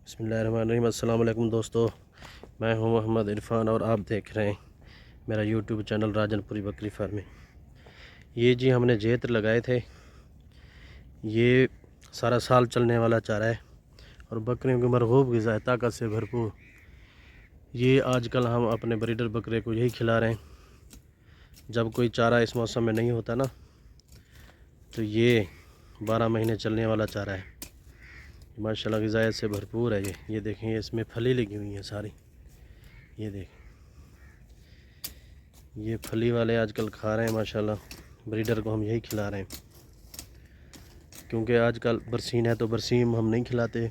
بسم اللہ الرحمن الرحیم۔ السلام علیکم دوستو، میں ہوں محمد عرفان اور آپ دیکھ رہے ہیں میرا یوٹیوب چینل راجن پوری بکری فارمنگ۔ یہ جی ہم نے جیتر لگائے تھے، یہ سارا سال چلنے والا چارہ ہے اور بکریوں کی مرغوب غذا ہے، طاقت سے بھرپور۔ یہ آج کل ہم اپنے بریڈر بکرے کو یہی کھلا رہے ہیں۔ جب کوئی چارہ اس موسم میں نہیں ہوتا نا تو یہ 12 مہینے چلنے والا چارہ ہے۔ ماشاءاللہ غذائیت سے بھرپور ہے۔ یہ دیکھیں، اس میں پھلی لگی ہوئی ہیں ساری، یہ دیکھیں، یہ پھلی والے آج کل کھا رہے ہیں ماشاءاللہ۔ بریڈر کو ہم یہی کھلا رہے ہیں کیونکہ آج کل برسیم ہے تو برسیم ہم نہیں کھلاتے،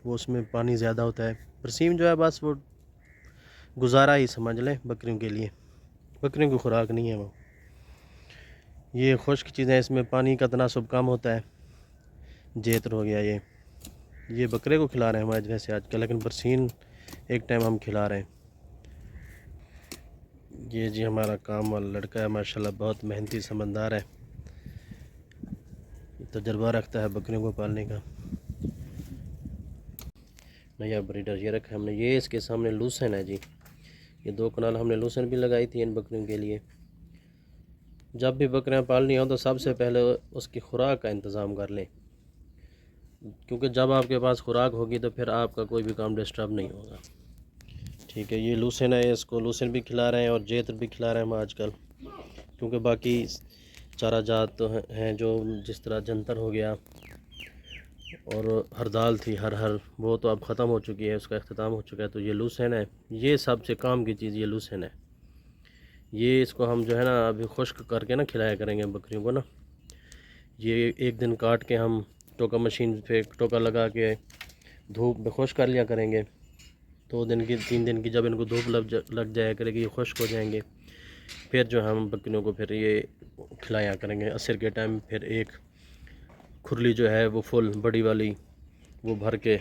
وہ اس میں پانی زیادہ ہوتا ہے۔ برسیم جو ہے بس وہ گزارا ہی سمجھ لیں بکریوں کے لیے، بکریوں کی خوراک نہیں ہے وہ۔ یہ خشک چیزیں، اس میں پانی کا تناسب کم ہوتا ہے۔ جیتر ہو گیا، یہ بکرے کو کھلا رہے ہیں ہمارے ویسے آج کل، لیکن برسین ایک ٹائم ہم کھلا رہے ہیں۔ یہ جی ہمارا کام والا لڑکا ہے ماشاءاللہ، بہت محنتی سمندار ہے، تجربہ رکھتا ہے بکریوں کو پالنے کا۔ نیا بریڈر یہ رکھا ہم نے، یہ اس کے سامنے لوسن ہے جی، یہ 2 کنال ہم نے لوسن بھی لگائی تھی ان بکریوں کے لیے۔ جب بھی بکریاں پالنی ہوں تو سب سے پہلے اس کی خوراک کا انتظام کر لیں، کیونکہ جب آپ کے پاس خوراک ہوگی تو پھر آپ کا کوئی بھی کام ڈسٹرب نہیں ہوگا۔ ٹھیک ہے، یہ لوسن ہے، اس کو لوسن بھی کھلا رہے ہیں اور جیتر بھی کھلا رہے ہیں ہم آج کل، کیونکہ باقی چارہ جات تو ہیں جو جس طرح جنتر ہو گیا اور ہردال تھی، ہر وہ تو اب ختم ہو چکی ہے، اس کا اختتام ہو چکا ہے۔ تو یہ لوسن ہے، یہ سب سے کام کی چیز یہ لوسن ہے۔ یہ اس کو ہم جو ہے نا ابھی خشک کر کے نا کھلایا کریں گے بکریوں کو نا۔ یہ ایک دن کاٹ کے ہم ٹوکا مشین پہ ٹوکا لگا کے دھوپ میں خشک کر لیا کریں گے، 2 دن کی 3 دن کی، جب ان کو دھوپ لگ جایا کرے گی، یہ خشک ہو جائیں گے، پھر جو ہم بکریوں کو پھر یہ کھلایا کریں گے۔ عصر کے ٹائم پھر ایک کھرلی جو ہے وہ فل بڑی والی وہ بھر کے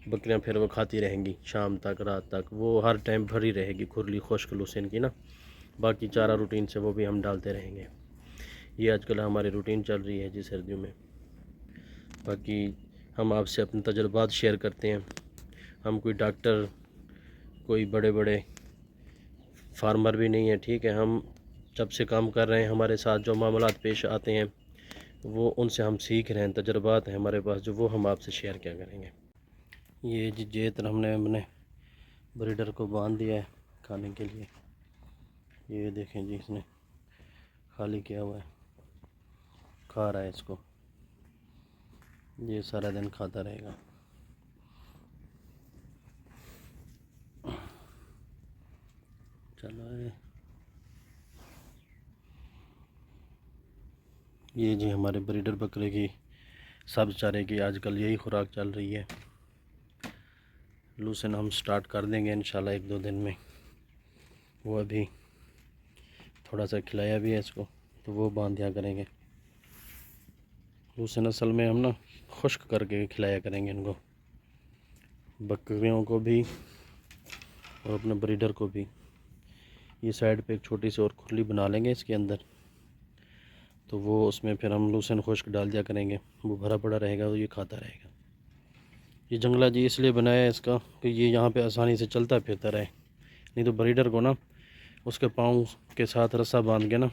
بکریاں پھر وہ کھاتی رہیں گی شام تک، رات تک، وہ ہر ٹائم بھری رہے گی کھرلی خشک لوسن کی نا۔ باقی چارہ روٹین سے وہ بھی ہم ڈالتے رہیں گے۔ یہ آج کل ہماری روٹین چل رہی ہے جی سردیوں میں۔ باقی ہم آپ سے اپنے تجربات شیئر کرتے ہیں، ہم کوئی ڈاکٹر، کوئی بڑے فارمر بھی نہیں ہے، ٹھیک ہے۔ ہم جب سے کام کر رہے ہیں، ہمارے ساتھ جو معاملات پیش آتے ہیں وہ ان سے ہم سیکھ رہے ہیں، تجربات ہیں ہمارے پاس جو وہ ہم آپ سے شیئر کیا کریں گے۔ یہ جی جیتر ہم نے اپنے بریڈر کو باندھ دیا ہے کھانے کے لیے، یہ دیکھیں جی اس نے خالی کیا ہوا ہے، کھا رہا ہے اس کو، یہ سارا دن کھاتا رہے گا۔ چلو یہ جی ہمارے بریڈر بکرے کی سبز چارے کی آج کل یہی خوراک چل رہی ہے۔ لوسن ہم سٹارٹ کر دیں گے انشاءاللہ 1-2 دن میں، وہ ابھی تھوڑا سا کھلایا بھی ہے اس کو تو وہ باندھ دیا کریں گے۔ لوسن اصل میں ہم نا خشک کر کے کھلایا کریں گے ان کو، بکریوں کو بھی اور اپنے بریڈر کو بھی۔ یہ سائڈ پہ ایک چھوٹی سی اور کھرلی بنا لیں گے اس کے اندر، تو وہ اس میں پھر ہم لوسن خشک ڈال دیا کریں گے، وہ بھرا پڑا رہے گا تو یہ کھاتا رہے گا۔ یہ جنگلہ جی اس لیے بنایا ہے اس کا کہ یہ یہاں پہ آسانی سے چلتا پھرتا رہے، نہیں تو بریڈر کو نا اس کے پاؤں کے ساتھ رسا باندھ کے نا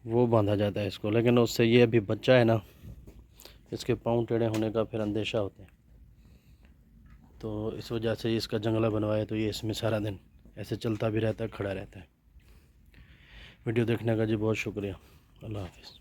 وہ باندھا جاتا ہے اس کو، لیکن اس سے یہ ابھی بچہ ہے نا، اس کے پاؤں ٹیڑھے ہونے کا پھر اندیشہ ہوتا ہے، تو اس وجہ سے اس کا جنگلہ بنوایا، تو یہ اس میں سارا دن ایسے چلتا بھی رہتا ہے، کھڑا رہتا ہے۔ ویڈیو دیکھنے کا جی بہت شکریہ، اللہ حافظ۔